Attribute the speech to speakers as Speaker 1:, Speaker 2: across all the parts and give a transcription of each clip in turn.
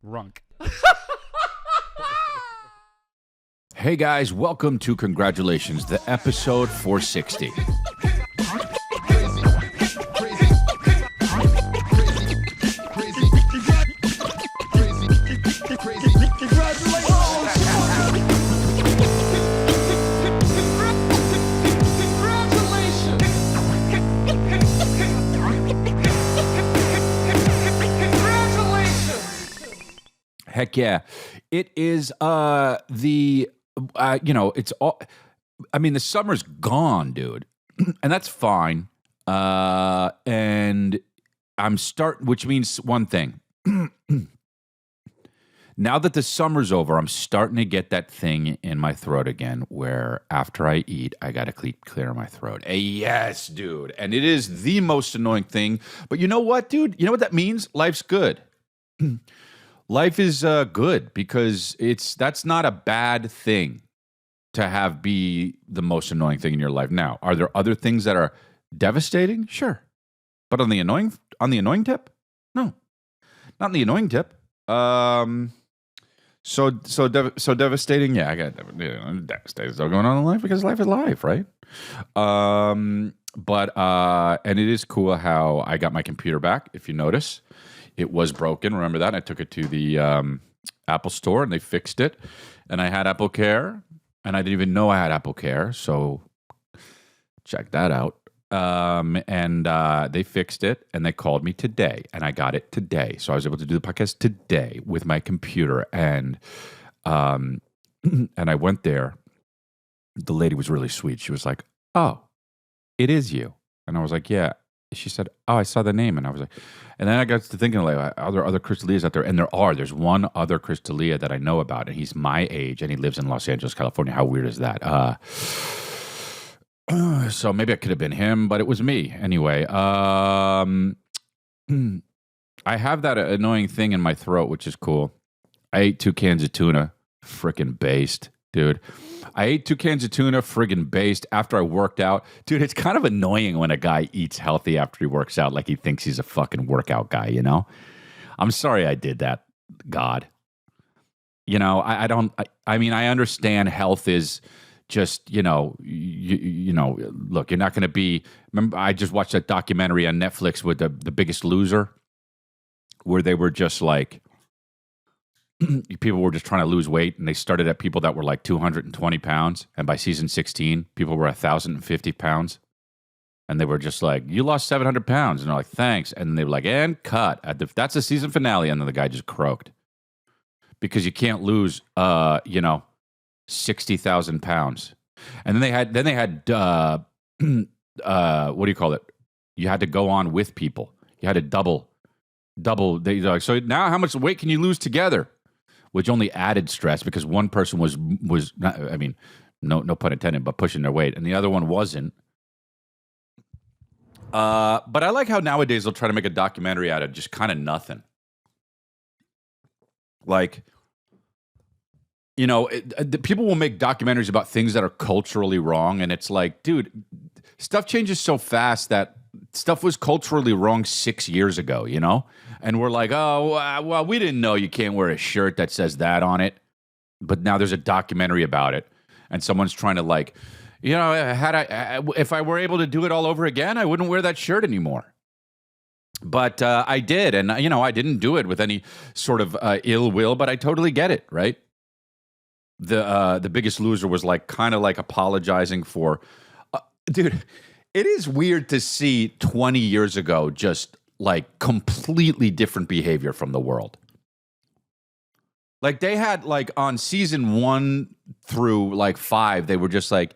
Speaker 1: Runk.
Speaker 2: Hey guys, welcome to Congratulations, the episode 460. Heck yeah. It is it's all, I mean, the summer's gone, dude. And that's fine. And which means one thing. Now that the summer's over, I'm starting to get that thing in my throat again where after I eat, I got to clear my throat. Yes, dude. And it is the most annoying thing. But you know what, dude? You know what that means? Life's good. Life is good because that's not a bad thing to have be the most annoying thing in your life. Now, are there other things that are devastating? Sure. But on the annoying tip? No. Not on the annoying tip. So devastating. Yeah, I got devastating stuff going on in life because life is life, right? And it is cool how I got my computer back, if you notice. It was broken. Remember that? I took it to the Apple store and they fixed it. And I had Apple Care, and I didn't even know I had Apple Care. So check that out. And they fixed it, and they called me today, and I got it today. So I was able to do the podcast today with my computer. And and I went there. The lady was really sweet. She was like, "Oh, it is you." And I was like, "Yeah." She said, "Oh, I saw the name," and I was like, and then I got to thinking, like, are there other Chris D'Elias out there? And there's one other Chris D'Elia that I know about, and he's my age, and he lives in Los Angeles, California. How weird is that? So maybe it could have been him, but it was me anyway. I have that annoying thing in my throat, which is cool. I ate 2 cans of tuna, freaking based, dude. I ate 2 cans of tuna, friggin' based, after I worked out. Dude, it's kind of annoying when a guy eats healthy after he works out like he thinks he's a fucking workout guy, you know? I'm sorry I did that, God. You know, I mean, I understand health is just, you know, look, you're not going to be, remember, I just watched that documentary on Netflix with the Biggest Loser, where they were just like, people were just trying to lose weight, and they started at people that were like 220 pounds. And by season 16, people were 1,050 pounds. And they were just like, "You lost 700 pounds." And they're like, "Thanks." And they were like, "And cut." That's the season finale. And then the guy just croaked. Because you can't lose, 60,000 pounds. And then they had what do you call it? You had to go on with people. You had to double. They're like, "So now how much weight can you lose together?" Which only added stress because one person was not, I mean, no pun intended, but pushing their weight, and the other one wasn't. But I like how nowadays they'll try to make a documentary out of just kind of nothing. Like, you know, people will make documentaries about things that are culturally wrong, and it's like, dude, stuff changes so fast that stuff was culturally wrong 6 years ago, you know? And we're like, "Oh, well, we didn't know you can't wear a shirt that says that on it." But now there's a documentary about it. And someone's trying to like, you know, if I were able to do it all over again, I wouldn't wear that shirt anymore. But I did. And, you know, I didn't do it with any sort of ill will, but I totally get it, right? The Biggest Loser was like kind of like apologizing for, dude, it is weird to see 20 years ago just like completely different behavior from the world. Like they had like on season 1 through like 5, they were just like,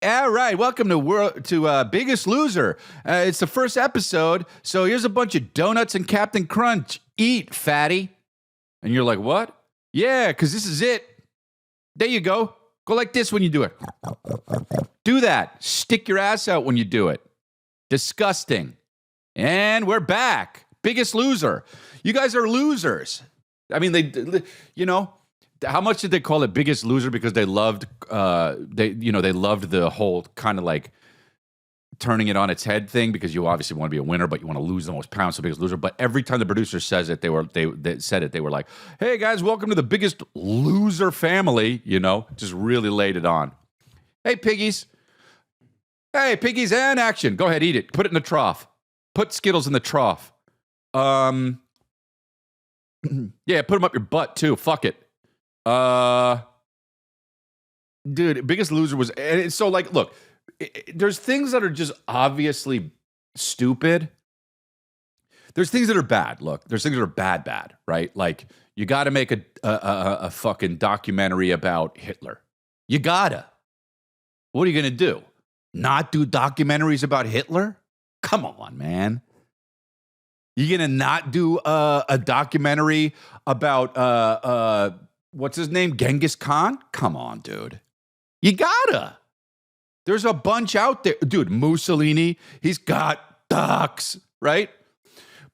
Speaker 2: "All right, welcome to Biggest Loser. It's the first episode, so here's a bunch of donuts and Captain Crunch. Eat, fatty." And you're like, "What?" "Yeah, because this is it. There you go. Go like this when you do it. Do that. Stick your ass out when you do it. Disgusting." And we're back. Biggest Loser. You guys are losers. I mean, you know, how much did they call it Biggest Loser? Because they loved, they loved the whole kind of like turning it on its head thing because you obviously want to be a winner, but you want to lose the most pounds, so biggest loser. But every time the producer says it, they said it. They were like, "Hey guys, welcome to the Biggest Loser family." You know, just really laid it on. Hey piggies, and action. Go ahead, eat it. Put it in the trough. Put Skittles in the trough. Yeah, put them up your butt too. Fuck it. Dude, Biggest Loser was, and so like, look, there's things that are just obviously stupid. There's things that are bad. Look, there's things that are bad, right? Like you got to make a fucking documentary about Hitler. You gotta. What are you gonna do? Not do documentaries about Hitler? Come on, man. You gonna not do a documentary about what's his name, Genghis Khan? Come on, dude. You gotta. There's a bunch out there, dude. Mussolini, he's got docs, right?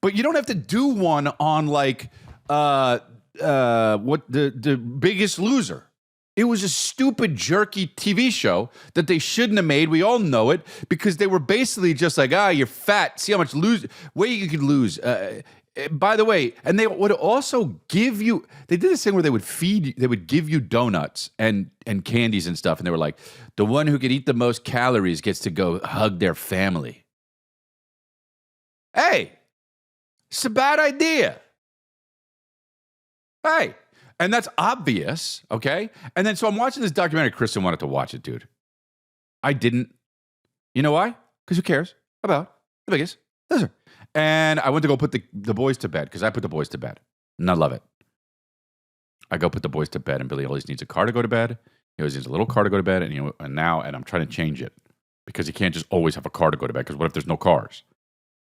Speaker 2: But you don't have to do one on like what the Biggest Loser. It was a stupid, jerky TV show that they shouldn't have made. We all know it because they were basically just like, you're fat. See how much weight you can lose. By the way, and they would also give you, they did this thing where they would give you donuts and candies and stuff. And they were like, the one who could eat the most calories gets to go hug their family. Hey, it's a bad idea. Hey. And that's obvious, okay? And then so I'm watching this documentary. Kristen wanted to watch it, dude. I didn't. You know why? Because who cares about the Biggest Loser? And I went to go put the boys to bed because I put the boys to bed. And I love it. I go put the boys to bed, and Billy always needs a car to go to bed. He always needs a little car to go to bed, and I'm trying to change it because he can't just always have a car to go to bed because what if there's no cars?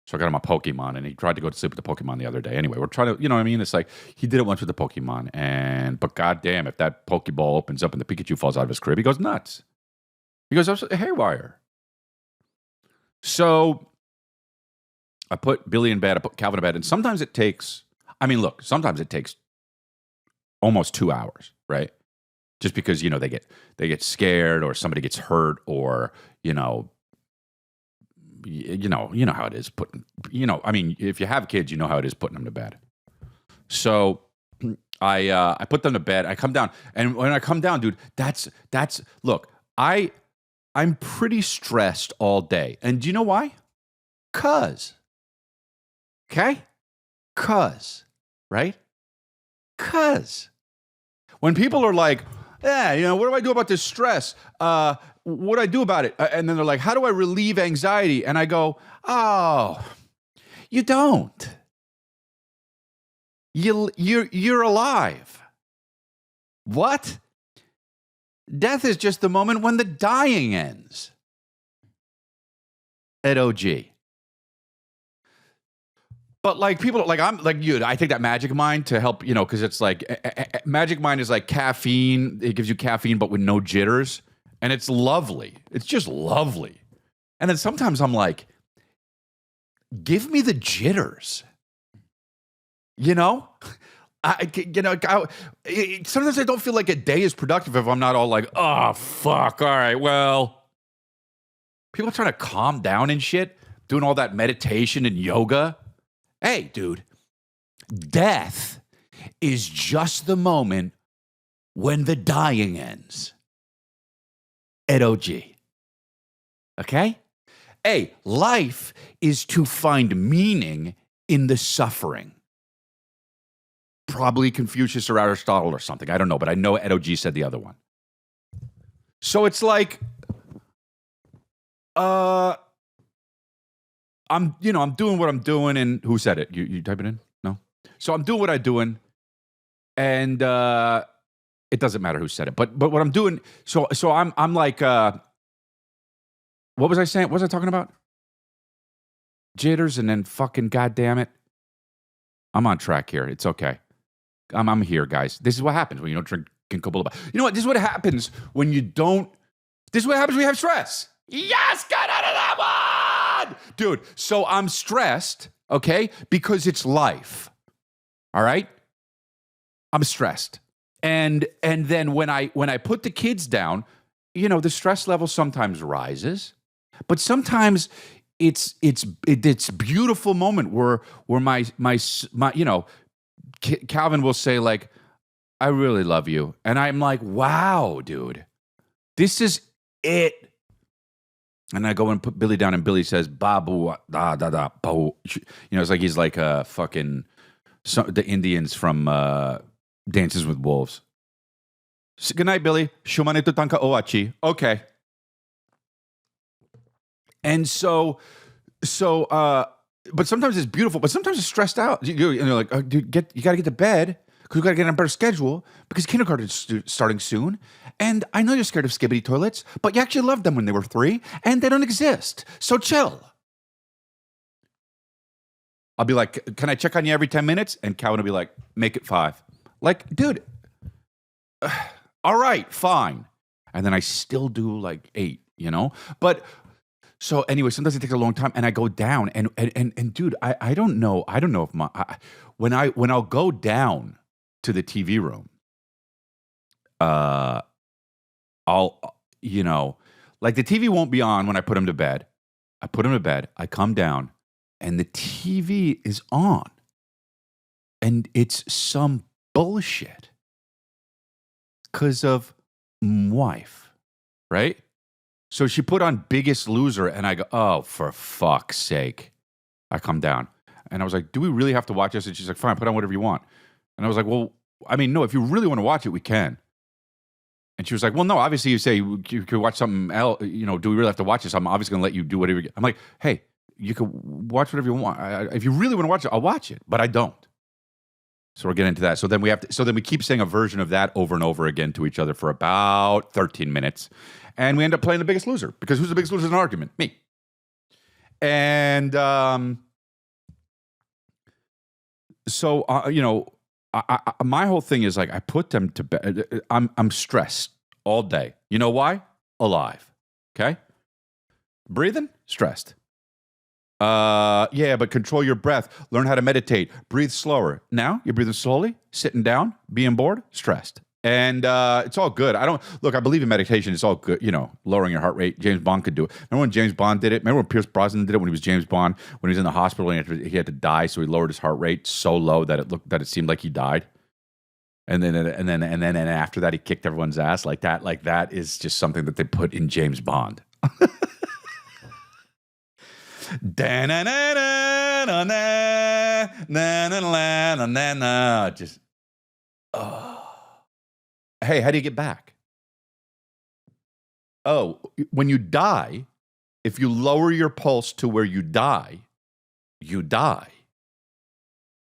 Speaker 2: So I got him a Pokemon, and he tried to go to sleep with the Pokemon the other day. Anyway, we're trying to, you know what I mean? It's like, he did it once with the Pokemon, but goddamn, if that Pokeball opens up and the Pikachu falls out of his crib, he goes nuts. He goes haywire. So I put Billy in bed, I put Calvin in bed, and sometimes it takes almost 2 hours, right? Just because, they get scared or somebody gets hurt or, you know how it is if you have kids, you know how it is putting them to bed. So I put them to bed. I come down, and when I come down, dude, look, I'm pretty stressed all day. And do you know why? Right? When people are like, what do I do about this stress? What do I do about it? And then they're like, how do I relieve anxiety? And I go, you don't. You're alive. What? Death is just the moment when the dying ends. At OG. But like people, like I'm like you, I take that Magic Mind to help, because it's like Magic Mind is like caffeine. It gives you caffeine, but with no jitters. And it's lovely. It's just lovely. And then sometimes I'm like, give me the jitters. Sometimes I don't feel like a day is productive if I'm not all like, oh, fuck. All right, well. People are trying to calm down and shit, doing all that meditation and yoga. Hey, dude, death is just the moment when the dying ends. At OG. Okay? Hey, life is to find meaning in the suffering. Probably Confucius or Aristotle or something. I don't know, but I know Ed OG said the other one. So it's like, I'm doing what I'm doing, and who said it? You type it in? No? So I'm doing what I'm doing, and it doesn't matter who said it, but what I'm doing, so I'm like, what was I saying? What was I talking about? Jitters, and then fucking goddamn it. I'm on track here. It's okay. I'm here, guys. This is what happens when you don't drink Coca-Cola. You know what? This is what happens when you don't. This is what happens when you have stress. Yes, get out of that one, dude. So I'm stressed, okay, because it's life. All right, I'm stressed. And then when I put the kids down, the stress level sometimes rises, But sometimes it's beautiful moment where my Calvin will say like, I really love you. And I'm like, wow, dude, this is it. And I go and put Billy down, and Billy says, Babu, da, da, da, babu. It's like he's like fucking the Indians from Dances with Wolves. Good night, Billy. Shumanetu tanka oachi. Okay. And but sometimes it's beautiful, but sometimes it's stressed out. You're like, oh, dude, you got to get to bed because we got to get on a better schedule because kindergarten is starting soon. And I know you're scared of skibbity toilets, but you actually loved them when they were 3, and they don't exist. So chill. I'll be like, can I check on you every 10 minutes? And Calvin will be like, make it 5. Like, dude, all right, fine. And then I still do like 8, But so anyway, sometimes it takes a long time, and I go down, and dude, I don't know if when I'll go down to the TV room, I'll like the TV won't be on when I put him to bed. I put him to bed. I come down, and the TV is on, and it's some bullshit because of wife, right? So she put on Biggest Loser, and I go, oh, for fuck's sake. I come down, and I was like, do we really have to watch this? And she's like, fine, put on whatever you want. And I was like, well, I mean, no, if you really want to watch it, we can. And she was like, well, no, obviously you say you could watch something else. Do we really have to watch this? I'm obviously going to let you do whatever I'm like, hey, you could watch whatever you want. If you really want to watch it, I'll watch it, but I don't. So we're getting into that. So then we keep saying a version of that over and over again to each other for about 13 minutes. And we end up playing The Biggest Loser, because who's the biggest loser in an argument? Me. And my whole thing is like, I put them to bed. I'm stressed all day. You know why? Alive. Okay? Breathing? Stressed. Yeah, but control your breath. Learn how to meditate. Breathe slower. Now you're breathing slowly, sitting down, being bored, stressed. And it's all good. I believe in meditation. It's all good, lowering your heart rate. James Bond could do it. Remember when James Bond did it? Remember when Pierce Brosnan did it when he was James Bond? When he was in the hospital and he had to die, so he lowered his heart rate so low that it seemed like he died. And then after that, he kicked everyone's ass like that. Like that is just something that they put in James Bond. Just hey, how do you get back? Oh, when you die, if you lower your pulse to where you die.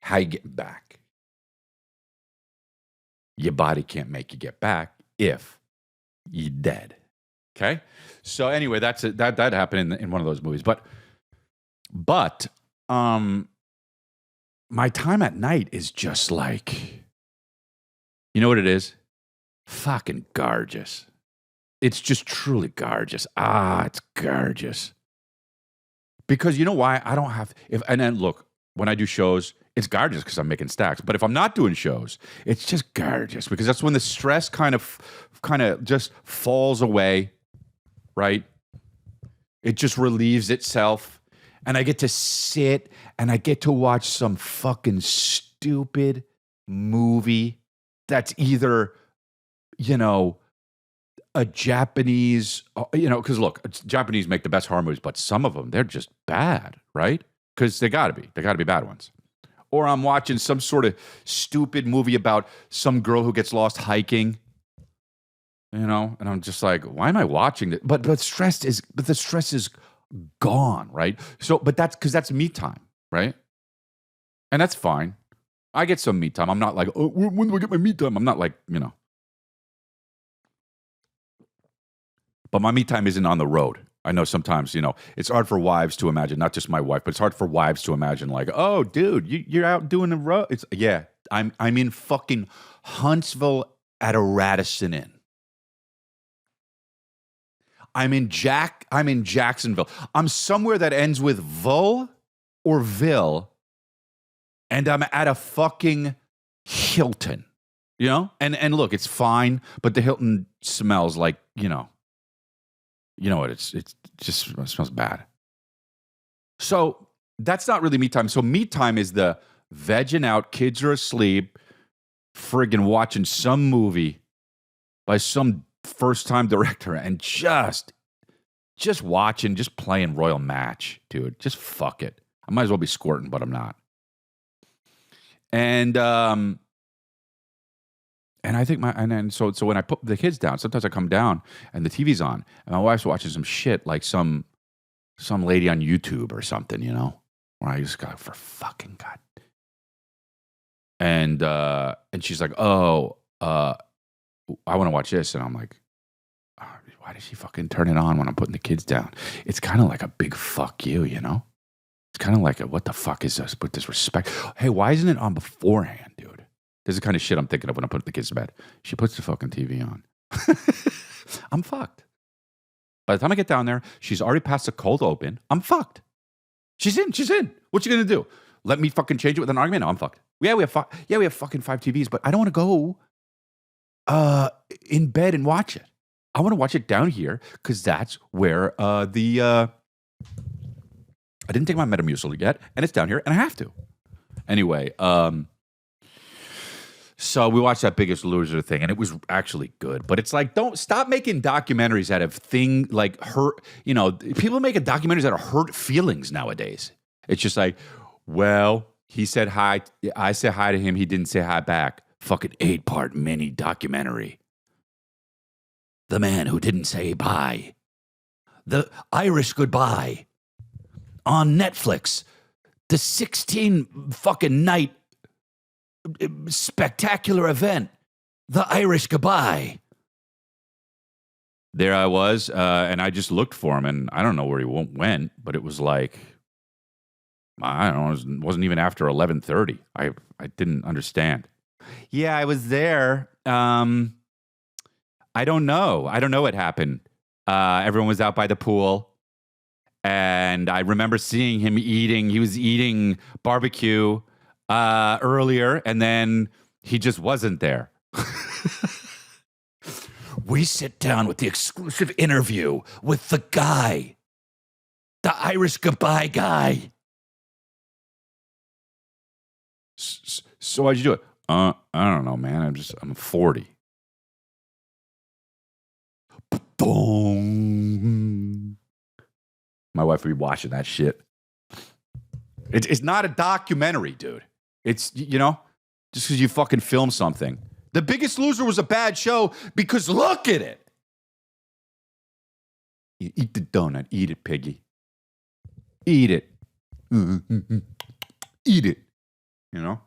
Speaker 2: How you getting back? Your body can't make you get back if you're dead. Okay? So anyway, that's it. That happened in one of those movies. But my time at night is just like, you know what it is? Fucking gorgeous. It's just truly gorgeous. It's gorgeous. Because you know why? I don't have, and then look, when I do shows, it's gorgeous because I'm making stacks. But if I'm not doing shows, it's just gorgeous because that's when the stress kind of just falls away, right? It just relieves itself. And I get to sit and I get to watch some fucking stupid movie that's either, a Japanese, because look, Japanese make the best horror movies, but some of them, they're just bad, right? Because they gotta be bad ones. Or I'm watching some sort of stupid movie about some girl who gets lost hiking, and I'm just like, why am I watching this? But the stress is gone, right? So, but that's because that's me time, right? And that's fine. I get some me time. I'm not like, oh, when do I get my me time? I'm not like, But my me time isn't on the road. I know sometimes, it's hard for wives to imagine, not just my wife, but it's hard for wives to imagine like, oh, dude, you're out doing the road. I'm in fucking Huntsville at a Radisson Inn. I'm in Jacksonville. I'm somewhere that ends with Vull or Ville, and I'm at a fucking Hilton, And look, it's fine, but the Hilton smells like, You know what? It smells bad. So that's not really me time. So me time is the vegging out, kids are asleep, friggin' watching some movie by some first time director and just watching, just playing Royal Match, dude. Just fuck it. I might as well be squirting, but I'm not. And I think so when I put the kids down, sometimes I come down and the TV's on and my wife's watching some shit like some lady on YouTube or something, you know, where I just go, for fucking God. And she's like, oh, I want to watch this. And I'm like, oh, why does she fucking turn it on when I'm putting the kids down? It's kind of like a big fuck you, you know? It's kind of like what the fuck is this with disrespect? Hey, why isn't it on beforehand, dude? This is the kind of shit I'm thinking of when I put the kids to bed. She puts the fucking TV on. I'm fucked. By the time I get down there, she's already passed the cold open. I'm fucked. She's in. What you gonna do? Let me fucking change it with an argument? No, I'm fucked. Yeah, we have fucking 5 TVs, but I don't want to go in bed and watch it. I want to watch it down here because that's where I didn't take my Metamucil yet, and it's down here, and I have to. Anyway, so we watched that Biggest Loser thing, and it was actually good. But it's like, don't stop making documentaries out of like hurt. You know, people making documentaries out of hurt feelings nowadays. It's just like, well, he said hi. I said hi to him. He didn't say hi back. Fucking 8-part mini documentary. The man who didn't say bye. The Irish goodbye. On Netflix. The 16 fucking night spectacular event. The Irish goodbye. There I was, and I just looked for him, and I don't know where he went, but it was like, I don't know, it wasn't even after 11:30. I didn't understand. Yeah, I was there. I don't know. I don't know what happened. Everyone was out by the pool, and I remember seeing him eating. He was eating barbecue earlier, and then he just wasn't there. We sit down with the exclusive interview with the guy, the Irish goodbye guy. So why'd you do it? I don't know, man. I'm 40. Boom. My wife would be watching that shit. It's not a documentary, dude. It's, you know, just because you fucking film something. The Biggest Loser was a bad show because look at it. You eat the donut. Eat it, piggy. Eat it. Eat it. You know?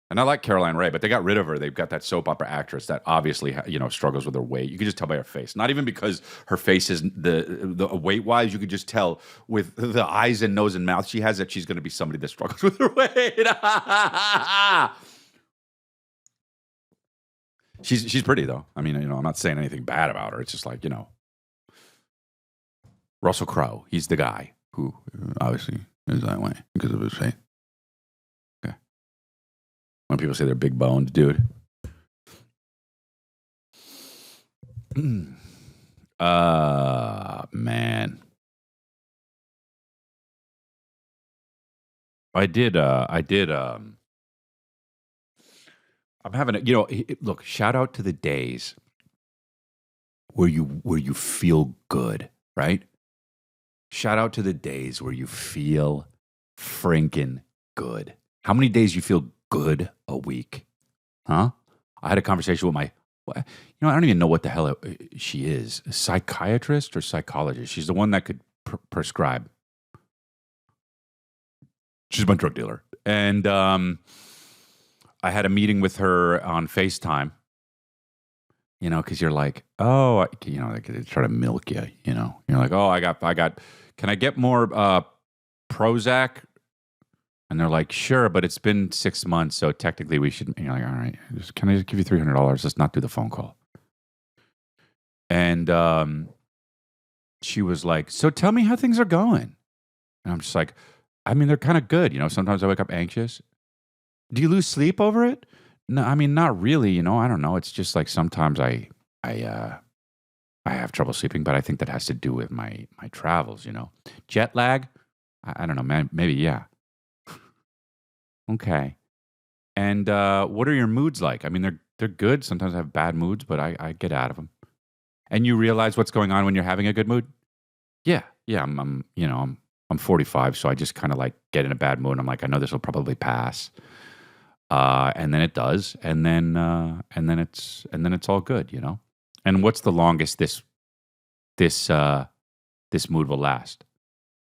Speaker 2: And I like Caroline Rhea, but they got rid of her. They've got that soap opera actress that obviously, you know, struggles with her weight. You could just tell by her face. Not even because her face is the weight-wise. You could just tell with the eyes and nose and mouth she has that she's going to be somebody that struggles with her weight. She's pretty, though. I mean, you know, I'm not saying anything bad about her. It's just like, you know, Russell Crowe. He's the guy who obviously is that way because of his face. When people say they're big boned, dude. Man. I'm having a, you know, look, shout out to the days where you feel good, right? Shout out to the days where you feel freaking good. How many days you feel good a week? Huh? I had a conversation with you know, I don't even know what the hell she is. A psychiatrist or psychologist? She's the one that could prescribe. She's my drug dealer. And I had a meeting with her on FaceTime. You know, because you're like, oh, you know, like they try to milk you, you know. You're like, oh, I got, can I get more Prozac? And they're like, sure, but it's been 6 months, so technically we should. And you're like, all right, can I just give you $300? Let's not do the phone call. And she was like, so tell me how things are going. And I'm just like, I mean, they're kind of good. You know, sometimes I wake up anxious. Do you lose sleep over it? No, I mean, not really. You know, I don't know. It's just like sometimes I I have trouble sleeping, but I think that has to do with my travels. Jet lag. I don't know, man. Maybe yeah. Okay. And what are your moods like? I mean, they're good. Sometimes I have bad moods, but I get out of them. And you realize what's going on when you're having a good mood. Yeah, yeah. I'm 45, so I just kind of like get in a bad mood. I'm like, I know this will probably pass, and then it does, and then it's all good. And what's the longest this mood will last?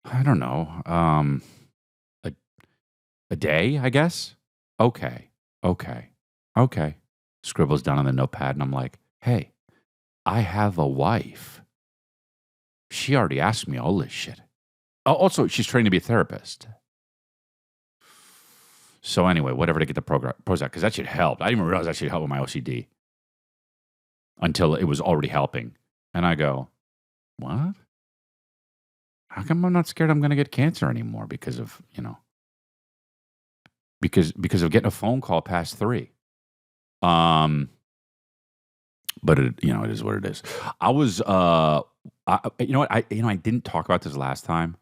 Speaker 2: I don't know. A a day, I guess. Okay, okay, okay. Scribbles down on the notepad, and I'm like, hey, I have a wife. She already asked me all this shit. Oh, also, she's trained to be a therapist. So anyway, whatever to get the Prozac, because that should help. I didn't even realize that should help with my OCD until it was already helping. And I go, what? How come I'm not scared I'm going to get cancer anymore because of, because of getting a phone call past 3? But it is what it is. I was, you know what? I didn't talk about this last time.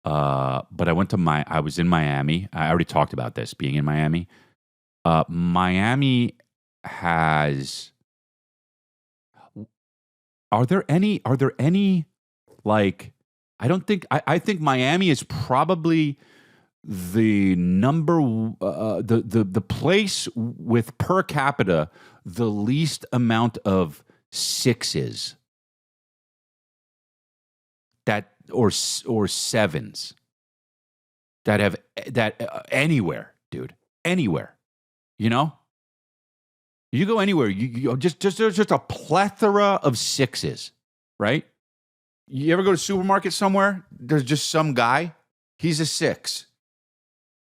Speaker 2: But I was in Miami. I already talked about this, being in Miami. Miami has, are there any, like, I think Miami is probably the the place with per capita the least amount of sixes that or sevens that have anywhere, dude, anywhere. You go anywhere, you just there's just a plethora of sixes, right? You ever go to a supermarket somewhere? There's just some guy. He's a 6.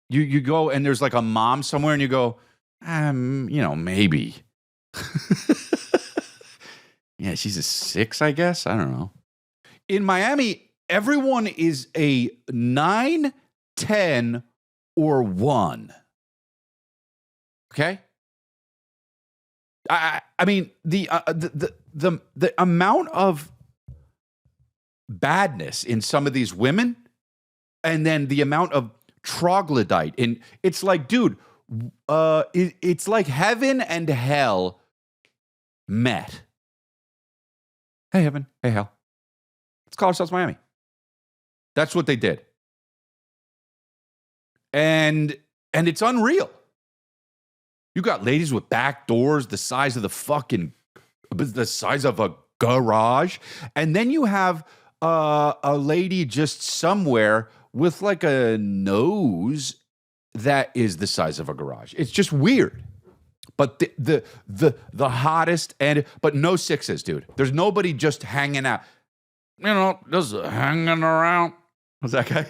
Speaker 2: You go and there's like a mom somewhere and you go, maybe. Yeah, she's a 6, I guess. I don't know. In Miami, everyone is a 9, 10, or 1. Okay? I mean, the amount of badness in some of these women, and then the amount of troglodyte in it's like, dude, it's like heaven and hell met. Hey heaven, hey hell, let's call ourselves Miami. That's what they did, and it's unreal. You got ladies with back doors the size of the size of a garage, and then you have a lady just somewhere with like a nose that is the size of a garage. It's just weird. But the hottest, but no 6s, dude. There's nobody just hanging out. Just hanging around. What's that guy?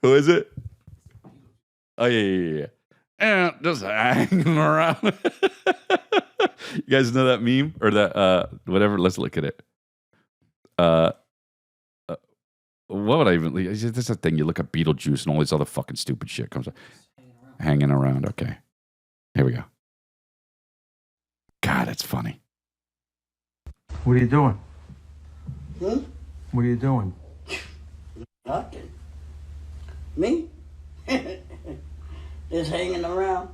Speaker 2: Who is it? Oh yeah. And just hanging around. You guys know that meme or that whatever? Let's look at it. What would I even? This is a thing. You look at Beetlejuice and all this other fucking stupid shit comes up. Hanging around. Okay, here we go. God, it's funny.
Speaker 1: What are you doing?
Speaker 3: Hmm?
Speaker 1: What are you doing?
Speaker 3: Nothing. Me? Just hanging around.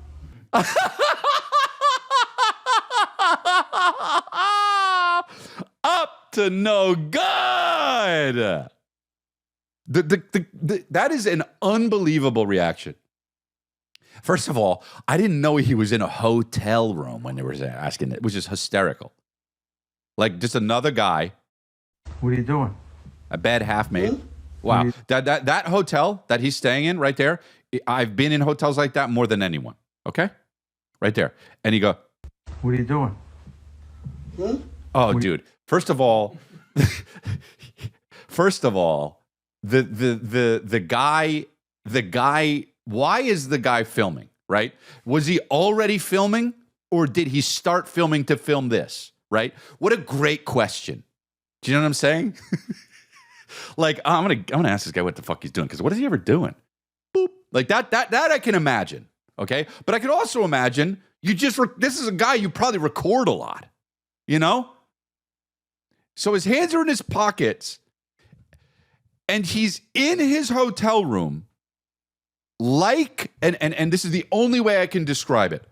Speaker 2: Up to no good. That is an unbelievable reaction. First of all, I didn't know he was in a hotel room when they were asking it, which is hysterical. Like just another guy.
Speaker 1: What are you doing?
Speaker 2: A bed half made. Wow. That hotel that he's staying in right there, I've been in hotels like that more than anyone. Okay? Right there. And he go,
Speaker 1: what are you doing?
Speaker 2: Oh, dude. First of all, the guy, why is the guy filming, right? Was he already filming or did he start filming to film this, right? What a great question. Do you know what I'm saying? Like, I'm gonna ask this guy what the fuck he's doing, because what is he ever doing? Boop. Like that I can imagine, okay? But I could also imagine This is a guy you probably record a lot, you know? So his hands are in his pockets and he's in his hotel room like, and this is the only way I can describe it,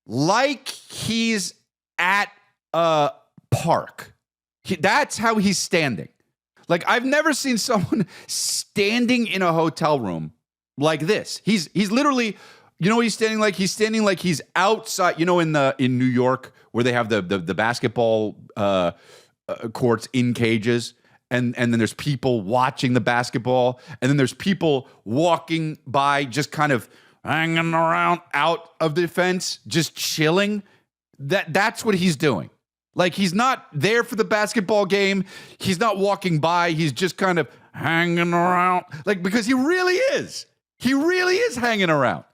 Speaker 2: like he's at a park. That's how he's standing. Like, I've never seen someone standing in a hotel room like this. He's literally, you know what he's standing like? He's standing like he's outside, you know, in New York where they have the basketball courts in cages, and then there's people watching the basketball, and then there's people walking by just kind of hanging around out of the fence, just chilling. That's what he's doing. Like, he's not there for the basketball game. He's not walking by. He's just kind of hanging around. Like, because he really is. He really is hanging around.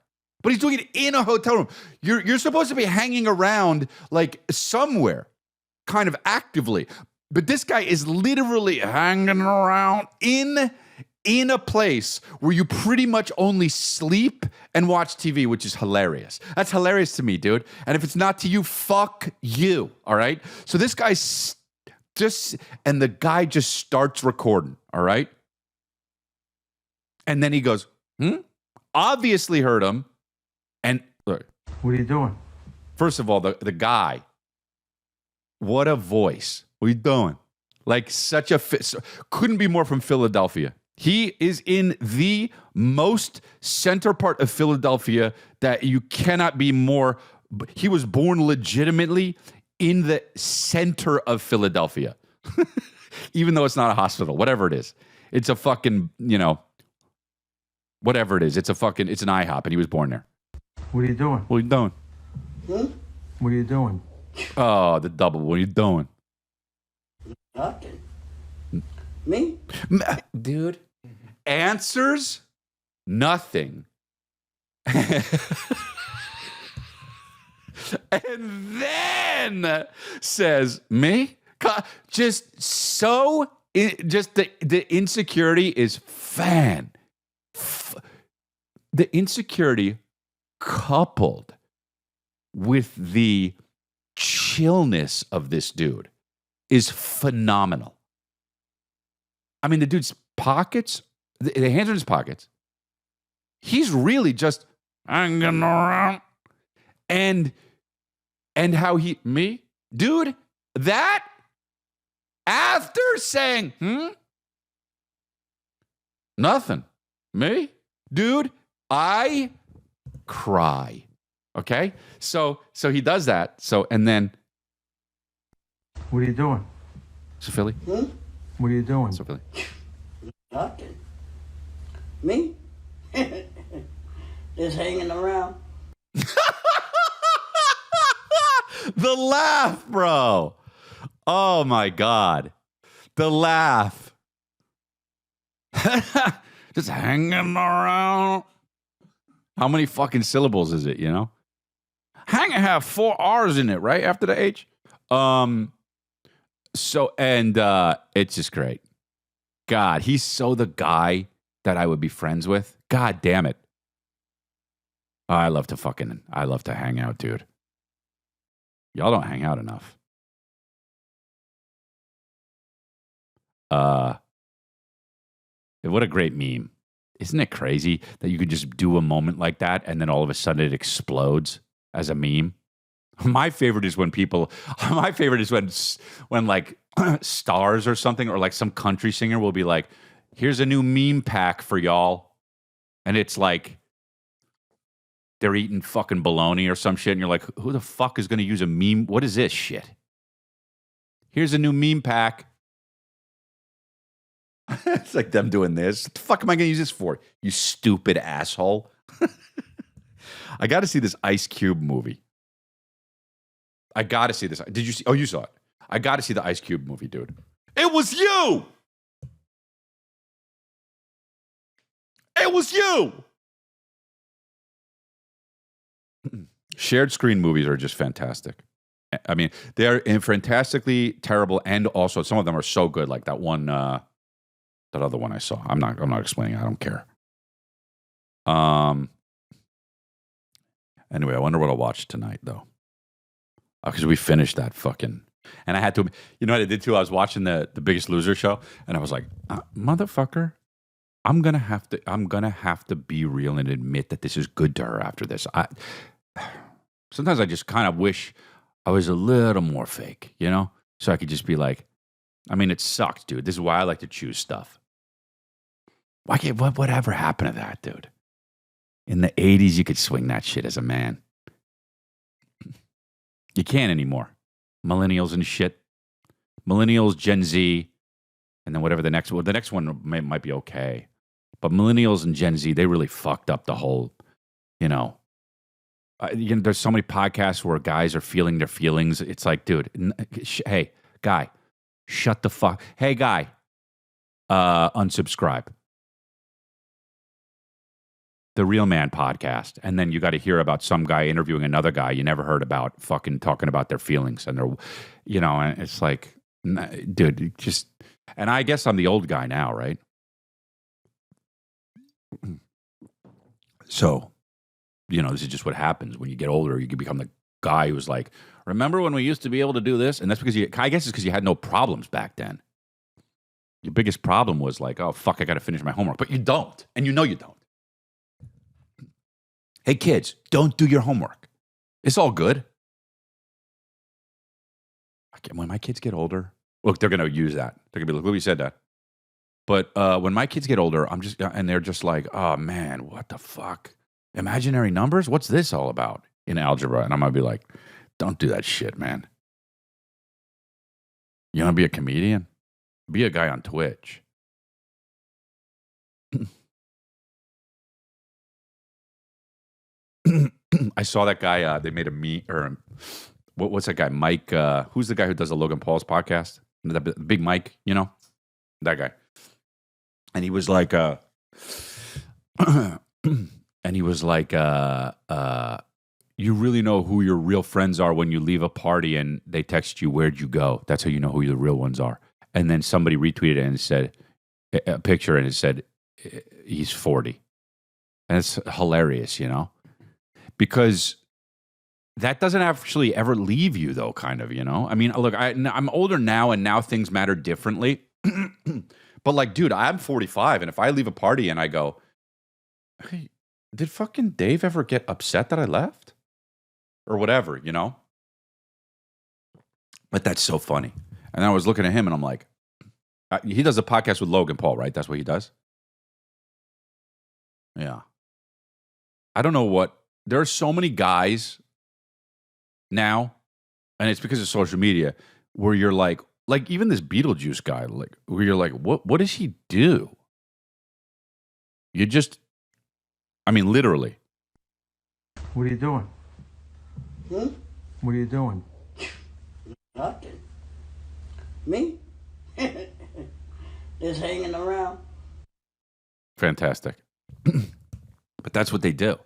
Speaker 2: But he's doing it in a hotel room. You're supposed to be hanging around, like, somewhere, kind of actively. But this guy is literally hanging around in a place where you pretty much only sleep and watch TV, which is hilarious. That's hilarious to me, dude. And if it's not to you, fuck you, all right? So this guy and the guy just starts recording, all right? And then he goes, Obviously heard him. And look,
Speaker 1: What are you doing?
Speaker 2: first of all, the guy, what a voice. What are you doing? Like, such a couldn't be more from Philadelphia. He is in the most center part of Philadelphia that you cannot be more. He was born legitimately in the center of Philadelphia, even though it's not a hospital, whatever it is. It's a fucking, you know, whatever it is. It's an IHOP, and he was born there.
Speaker 1: What are you doing?
Speaker 2: What are you doing?
Speaker 1: What are you doing?
Speaker 2: Oh, the double. What are you doing?
Speaker 3: Nothing. Me?
Speaker 2: Dude, answers nothing. And then says, me? Just so, just the insecurity is the insecurity coupled with the chillness of this dude is phenomenal. I mean, the dude's pockets, the hands in his pockets, he's really just hanging around. And how me? Dude, that after saying, nothing. Me? Dude, I cry. Okay? So he does that. So, and then.
Speaker 1: What are you doing?
Speaker 2: So Philly?
Speaker 1: What are you doing?
Speaker 2: So Philly?
Speaker 3: Nothing. Me? Just hanging around.
Speaker 2: The laugh, bro. Oh my God. The laugh. Just hanging around. How many fucking syllables is it, you know? Hanging have 4 R's in it, right? After the H. So, and it's just great. God, he's so the guy that I would be friends with. God damn it. I love to hang out, dude. Y'all don't hang out enough. What a great meme. Isn't it crazy that you could just do a moment like that and then all of a sudden it explodes as a meme? My favorite is when like stars or something, or like some country singer will be like, here's a new meme pack for y'all. And it's like, they're eating fucking bologna or some shit. And you're like, who the fuck is going to use a meme? What is this shit? Here's a new meme pack. It's like them doing this. What the fuck am I going to use this for? You stupid asshole. I got to see this Ice Cube movie. I got to see this. Did you see? Oh, you saw it. I got to see the Ice Cube movie, dude. It was you. It was you. Shared screen movies are just fantastic. I mean, they're fantastically terrible, and also some of them are so good. Like that one, that other one I saw. I'm not explaining. I don't care. Anyway, I wonder what I'll watch tonight, though. Because we finished that fucking... And I had to... You know what I did, too? I was watching the Biggest Loser show, and I was like, motherfucker, I'm gonna have to be real and admit that this is good to her after this. Sometimes I just kind of wish I was a little more fake, you know? So I could just be like, I mean, it sucks, dude. This is why I like to choose stuff. Whatever happened to that, dude? In the 80s, you could swing that shit as a man. You can't anymore. Millennials and shit. Millennials, Gen Z, and then whatever the next one might be okay. But millennials and Gen Z, they really fucked up the whole, there's so many podcasts where guys are feeling their feelings. It's like, dude, hey, guy, shut the fuck. Hey, guy, unsubscribe. The Real Man podcast. And then you got to hear about some guy interviewing another guy you never heard about, fucking talking about their feelings. And they're, and it's like, dude, just, and I guess I'm the old guy now, right? So, this is just what happens when you get older. You can become the guy who's like, remember when we used to be able to do this? And that's because I guess it's because you had no problems back then. Your biggest problem was like, oh, fuck, I got to finish my homework. But you don't. And you know you don't. Hey, kids, don't do your homework. It's all good. When my kids get older, look, they're going to use that. They're going to be like, Louis said that. But when my kids get older, and they're just like, oh, man, what the fuck? Imaginary numbers? What's this all about in algebra? And I'm going to be like, don't do that shit, man. You want to be a comedian? Be a guy on Twitch. I saw that guy. They made a or what's that guy? Mike. Who's the guy who does the Logan Paul's podcast? The big Mike. That guy. And he was like, you really know who your real friends are when you leave a party and they text you, where'd you go? That's how you know who the real ones are. And then somebody retweeted it and said a picture, and it said he's 40, and it's hilarious, because that doesn't actually ever leave you, though, kind of, I mean, look, I'm older now, and now things matter differently. But, like, dude, I'm 45, and if I leave a party and I go, hey, did fucking Dave ever get upset that I left? Or whatever, But that's so funny. And I was looking at him, and I'm like, he does a podcast with Logan Paul, right? That's what he does? Yeah. I don't know what... There are so many guys now, and it's because of social media, where you're like even this Beetlejuice guy, like where you're like, what does he do? You just, I mean, literally.
Speaker 1: What are you doing? What are you doing?
Speaker 3: Nothing. Me? Just hanging around.
Speaker 2: Fantastic. But that's what they do.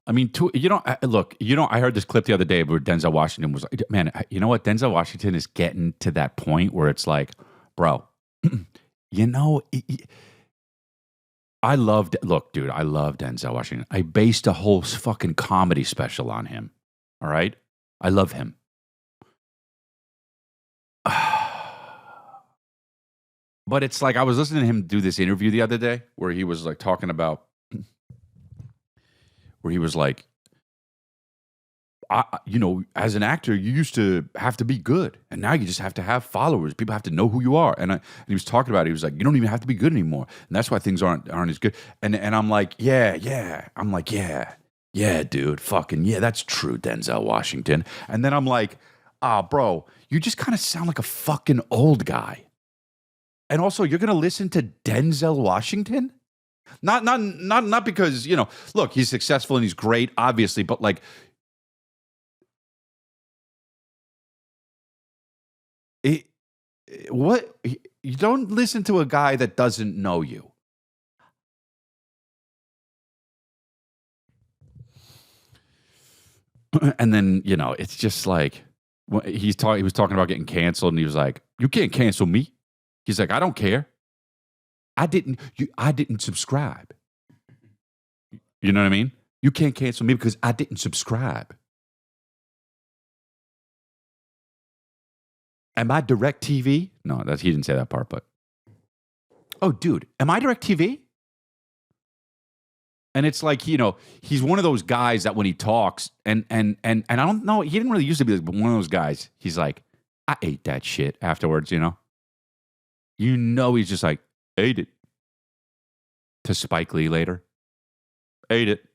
Speaker 2: I mean, I heard this clip the other day where Denzel Washington was like, man, you know what? Denzel Washington is getting to that point where it's like, bro, I love Denzel Washington. I based a whole fucking comedy special on him. All right? I love him. But it's like, I was listening to him do this interview the other day where he was like talking about, where he was like, as an actor, you used to have to be good, and now you just have to have followers. People have to know who you are. And he was talking about it. He was like, you don't even have to be good anymore, and that's why things aren't as good. And I'm like, yeah. I'm like, yeah, dude, fucking yeah, that's true, Denzel Washington. And then I'm like, bro, you just kind of sound like a fucking old guy. And also, you're gonna listen to Denzel Washington? Not because, look, he's successful and he's great, obviously, but like, you don't listen to a guy that doesn't know you. And then, it's just like, he was talking about getting canceled, and he was like, you can't cancel me. He's like, I don't care. I didn't subscribe. You know what I mean? You can't cancel me because I didn't subscribe. Am I DirecTV? No, he didn't say that part, but. Oh, dude, am I DirecTV? And it's like, he's one of those guys that when he talks, and I don't know, he didn't really used to be like, but one of those guys, he's like, I ate that shit afterwards, You he's just like, ate it. To Spike Lee later. Ate it.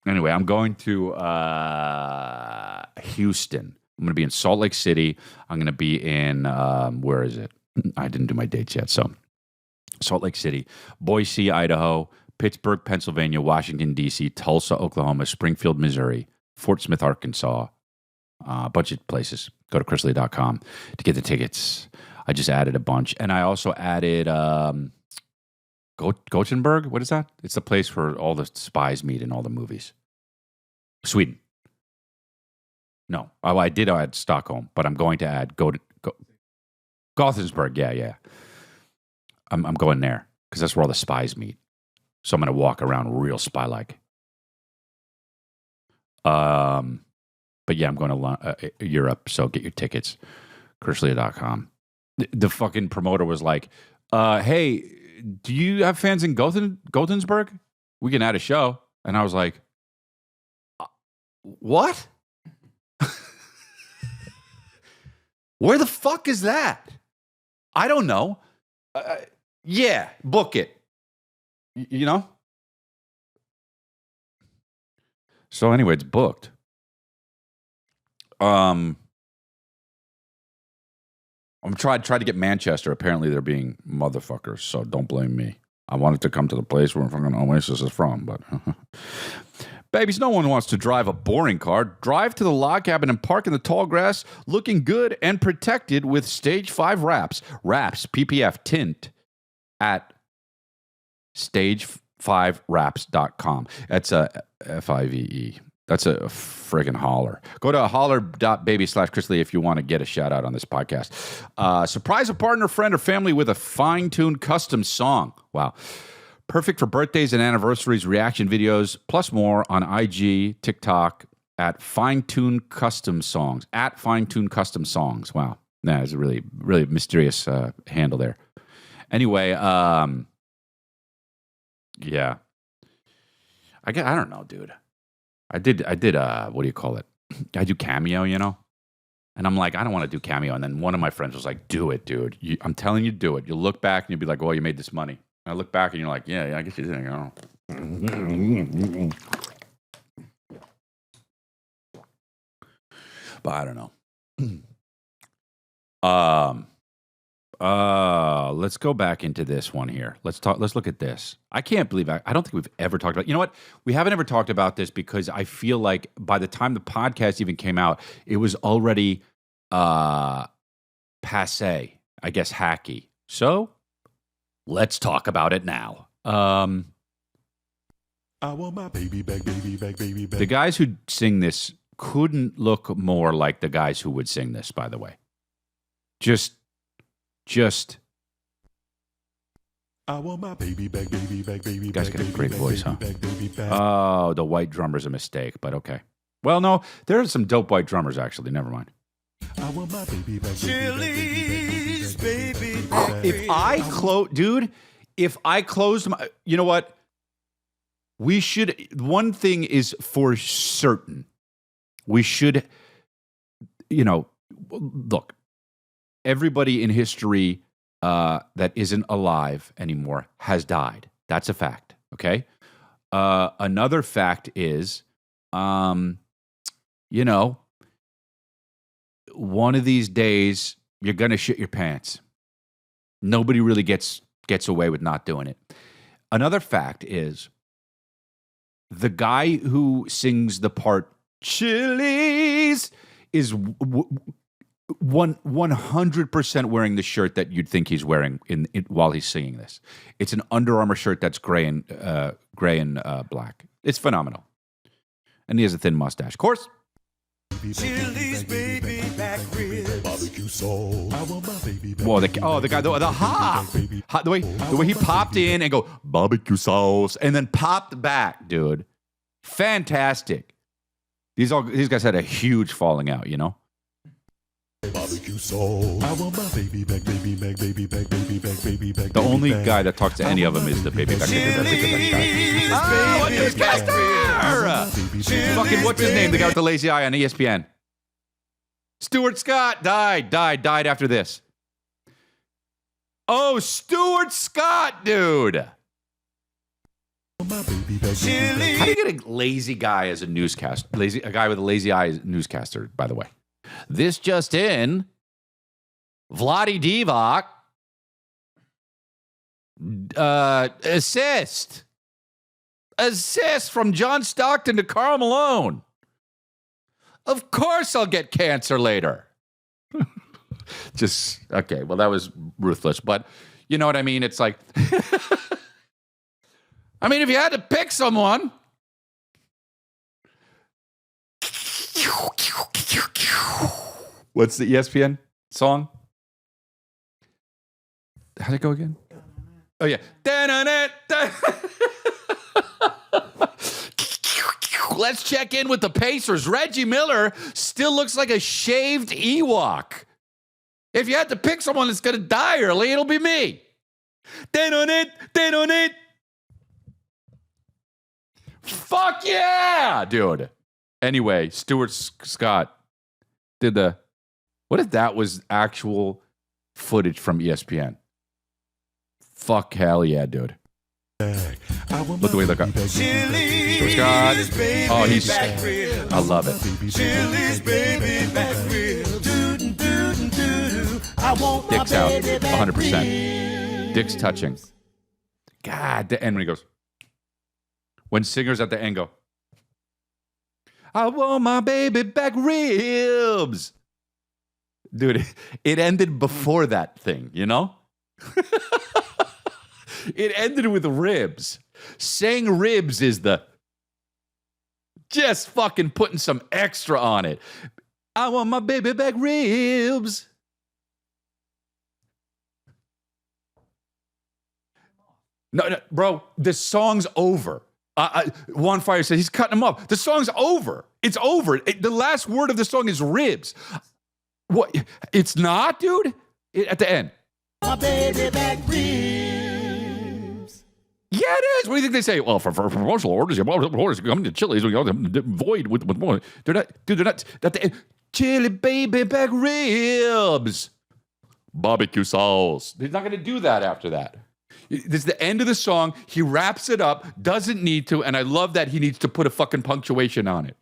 Speaker 2: Anyway, I'm going to Houston. I'm going to be in Salt Lake City. I'm going to be in, where is it? I didn't do my dates yet. So Salt Lake City, Boise, Idaho, Pittsburgh, Pennsylvania, Washington, D.C., Tulsa, Oklahoma, Springfield, Missouri, Fort Smith, Arkansas, a bunch of places. Go to chrisley.com to get the tickets. I just added a bunch. And I also added Gothenburg. What is that? It's the place where all the spies meet in all the movies. Sweden. No. Oh, I did add Stockholm, but I'm going to add Gothenburg. Yeah. I'm going there because that's where all the spies meet. So I'm going to walk around real spy-like. But yeah, I'm going to Europe, so get your tickets. chrisley.com. The fucking promoter was like, hey, do you have fans in Gothenburg? We can add a show. And I was like, what? Where the fuck is that? I don't know. Yeah, book it. So anyway, it's booked. I'm trying to get Manchester. Apparently, they're being motherfuckers, so don't blame me. I wanted to come to the place where fucking Oasis is from, but babies, no one wants to drive a boring car. Drive to the log cabin and park in the tall grass, looking good and protected with Stage 5 wraps. Wraps PPF tint at stage5wraps.com. That's a FIVE. That's a friggin' holler. Go to holler.baby/Chris Lee if you want to get a shout out on this podcast. Surprise a partner, friend, or family with a fine-tuned custom song. Wow. Perfect for birthdays and anniversaries, reaction videos, plus more on IG, TikTok, at Fine-Tuned Custom Songs. At Fine-Tuned Custom Songs. Wow. That is a really, really mysterious handle there. Anyway, yeah. I don't know, dude. I did, what do you call it? I do Cameo, And I'm like, I don't want to do Cameo. And then one of my friends was like, do it, dude. I'm telling you, do it. You'll look back and you'll be like, well, you made this money. And I look back and you're like, yeah, I guess you did. But I don't know. Let's go back into this one here. Let's look at this. I can't believe I don't think we've ever talked about. You know what? We haven't ever talked about this because I feel like by the time the podcast even came out, it was already passé, I guess, hacky. So let's talk about it now. I want my baby back, baby back, baby back. The guys who sing this couldn't look more like the guys who would sing this, by the way. Just I want my baby back, baby back, baby back. Guy's got a great voice, huh? Oh, the white drummer's a mistake, but okay. Well, no, there are some dope white drummers, actually. Never mind. I want my baby back, Chili's baby back. If I closed my... You know what? We should... One thing is for certain. We should... Look... Everybody in history that isn't alive anymore has died. That's a fact, okay? Another fact is, one of these days, you're going to shit your pants. Nobody really gets away with not doing it. Another fact is, the guy who sings the part, Chili's, is... 100% wearing the shirt that you'd think he's wearing while he's singing this. It's an Under Armour shirt that's gray and black. It's phenomenal, and he has a thin mustache. Of course, Chili's baby
Speaker 4: Barbecue sauce. I want my baby back.
Speaker 2: Whoa, the guy, the hop. The way he popped in and go, barbecue sauce, and then popped back, dude. Fantastic. These guys had a huge falling out, you know?
Speaker 4: Barbecue sauce. I want my baby back, baby back, baby back, baby back, baby back.
Speaker 2: The only guy that talks to any of them is the baby back. Oh, a newscaster! Fucking, what's his name? The guy with the lazy eye on ESPN. Stuart Scott died after this. Oh, Stuart Scott, dude. How do you get a lazy guy as a newscaster? A guy with a lazy eye as a newscaster, by the way. This just in. Vladi Divac. Assist from John Stockton to Karl Malone. Of course I'll get cancer later. Just, okay, well, that was ruthless. But you know what I mean? It's like, I mean, if you had to pick someone. What's the ESPN song? How'd it go again? Oh, yeah. Let's check in with the Pacers. Reggie Miller still looks like a shaved Ewok. If you had to pick someone that's going to die early, it'll be me. Fuck yeah, dude. Anyway, Stuart Scott did the... What if that was actual footage from ESPN? Fuck hell yeah, dude. Look the way they look up. Stuart Scott. Oh, he's... I love it. Dick's out. 100%. Dick's touching. God, the end when he goes... When singers at the end go... I want my baby back ribs. Dude, it ended before that thing, you know? It ended with ribs. Saying ribs is the just fucking putting some extra on it. I want my baby back ribs. No, bro, the song's over. Juan Fire says he's cutting him off. The song's over. It's over. The last word of the song is ribs. What? It's not, dude? At the end. My baby back ribs. Yeah, it is. What do you think they say? Well, for promotional orders, coming to Chili's, void with more. They're not, dude, they're not. At the end. Chili baby back ribs. Barbecue sauce. He's not going to do that after that. This is the end of the song. He wraps it up, doesn't need to, and I love that he needs to put a fucking punctuation on it.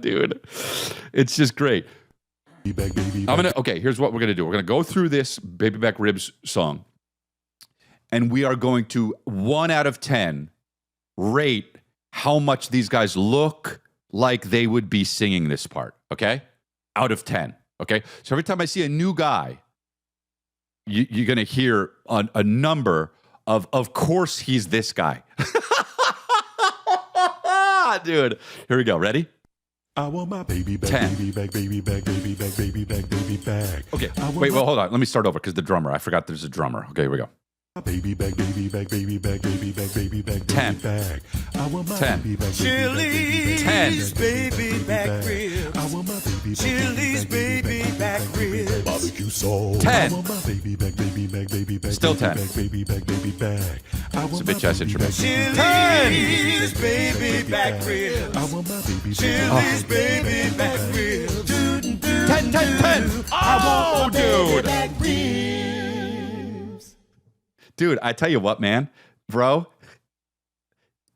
Speaker 2: Dude, it's just great. Okay, here's what we're gonna do. We're gonna go through this Baby Back Ribs song, and we are going to 1 out of 10 rate how much these guys look like they would be singing this part. Okay, out of 10. Okay, so every time I see a new guy, you're going to hear a number of course, he's this guy. Dude, here we go. Ready?
Speaker 4: I want my baby back,
Speaker 2: 10.
Speaker 4: baby back, baby back, baby back, baby back, baby back.
Speaker 2: Okay, wait, well, hold on. Let me start over because the drummer. I forgot there's a drummer. Okay, here we go.
Speaker 4: Baby back, baby back, baby back, baby back, baby back,
Speaker 2: 10.
Speaker 4: back. I want my
Speaker 2: 10.
Speaker 4: baby back,
Speaker 5: Chili's
Speaker 2: 10.
Speaker 5: baby back ribs.
Speaker 4: I want my baby back,
Speaker 5: Chili's baby back ribs.
Speaker 4: barbecue sauce.
Speaker 2: 10.
Speaker 4: I want my baby back, baby back, baby back.
Speaker 2: Still
Speaker 4: baby
Speaker 2: 10.
Speaker 4: Back, baby back, baby back. I want
Speaker 2: It's a bitch ass intro.
Speaker 5: Chili's baby back ribs.
Speaker 4: I want my baby back.
Speaker 5: Chili's baby back ribs.
Speaker 2: 10, 10, 10. Oh, dude.
Speaker 5: Back ribs.
Speaker 2: Dude, I tell you what, man, bro,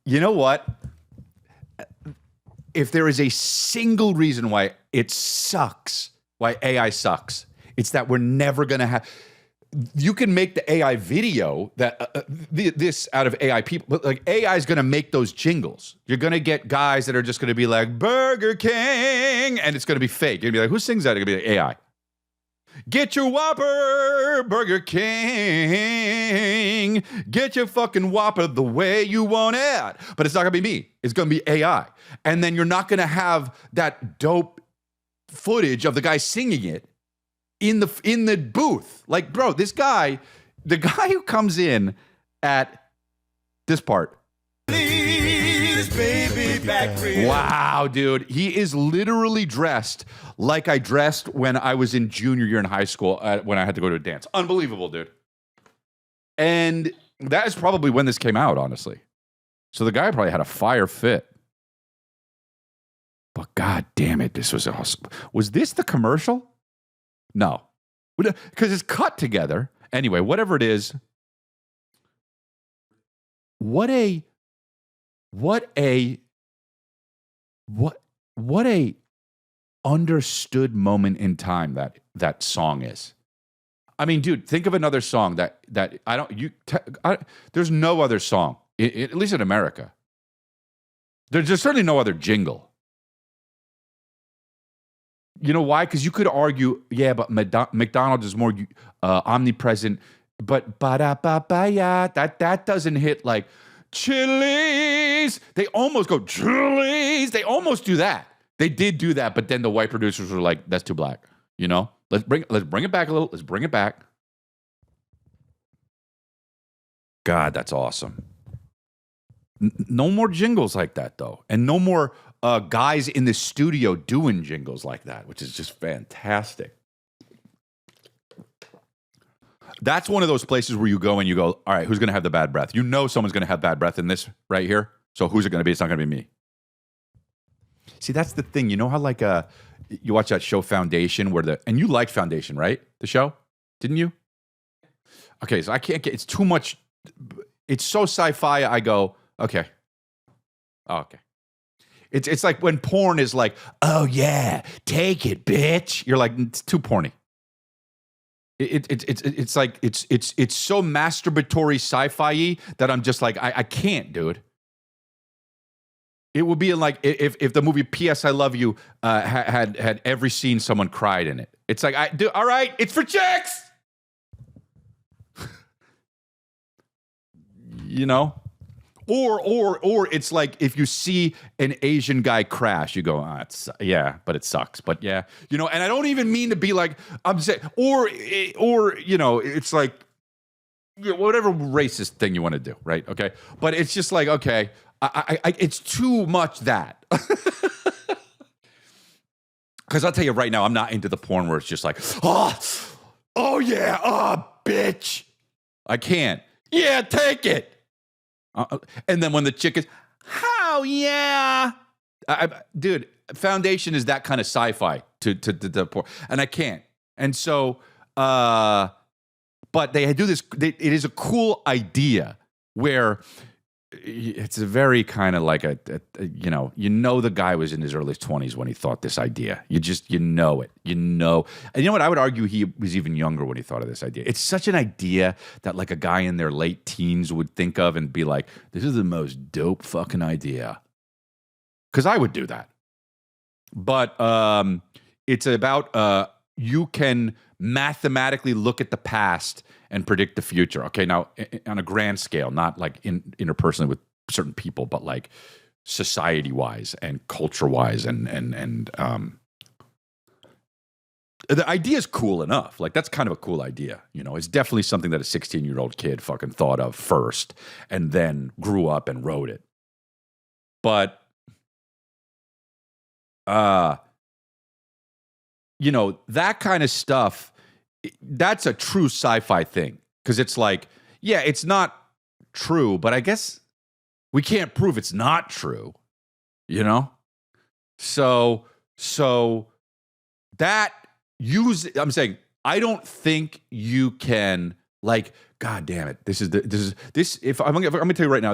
Speaker 2: you know what? If there is a single reason why it sucks, why AI sucks, it's that we're never going to have... You can make the AI video that this out of AI people, but like AI is going to make those jingles. You're going to get guys that are just going to be like Burger King, and it's going to be fake. You're going to be like, who sings that? It's going to be like AI. Get your Whopper, Burger King. Get your fucking Whopper the way you want it. But it's not going to be me. It's going to be AI. And then you're not going to have that dope footage of the guy singing it in the booth. Like, bro, this guy, the guy who comes in at this part.
Speaker 5: Please, baby, back real.
Speaker 2: Wow, dude. He is literally dressed like I dressed when I was in junior year in high school when I had to go to a dance. Unbelievable, dude. And that is probably when this came out, honestly. So the guy probably had a fire fit. But god damn it, this was awesome. Was this the commercial? No. Because it's cut together. Anyway, whatever it is. What a understood moment in time that song is. I mean, dude, think of another song that there's no other song, at least in America. There's certainly no other jingle. You know why? Because you could argue, yeah, but McDonald's is more omnipresent. But ba-da-ba-ba-ya, that doesn't hit like Chili's. They almost go Chili's. They almost do that. They did do that, but then the white producers were like, "That's too black." You know, let's bring it back a little. Let's bring it back. God, that's awesome. No more jingles like that, though, and no more guys in the studio doing jingles like that, which is just fantastic. That's one of those places where you go and you go, all right, who's going to have the bad breath? You know someone's going to have bad breath in this right here. So who's it going to be? It's not going to be me. See, that's the thing. You know how like you watch that show Foundation and you liked Foundation, right? The show? Didn't you? Okay, so I can't get, it's too much. It's so sci-fi. I go, okay. Oh, okay. It's like when porn is like, oh yeah, take it, bitch. You're like, it's too porny. It's like it's so masturbatory sci-fi-y that I'm just like I can't, dude. It would be like if the movie P.S. I Love You had every scene someone cried in it. It's like all right, it's for chicks. You know? Or it's like if you see an Asian guy crash, you go, yeah, but it sucks. But yeah, you know, and I don't even mean to be like, I'm saying, or you know, it's like whatever racist thing you want to do, right? Okay, but it's just like, okay, it's too much that. Because I'll tell you right now, I'm not into the porn where it's just like, oh yeah, bitch, I can't. Yeah, take it. And then when the chick is, how yeah, dude, Foundation is that kind of sci-fi to porn, and I can't. And so, but they do this. It is a cool idea where it's a very kind of like you know the guy was in his early 20s when he thought this idea. You know it. And you know what? I would argue he was even younger when he thought of this idea. It's such an idea that like a guy in their late teens would think of and be like, this is the most dope fucking idea. Because I would do that. But it's about you can mathematically look at the past and predict the future. Okay, now on a grand scale, not like interpersonally with certain people, but like society-wise and culture-wise, and the idea is cool enough. Like that's kind of a cool idea. You know, it's definitely something that a 16-year-old kid fucking thought of first, and then grew up and wrote it. But you know, that kind of stuff. That's a true sci-fi thing because it's like, yeah, it's not true, but I guess we can't prove it's not true, you know? So that I'm saying, I don't think you can like, God damn it. If I'm going to tell you right now,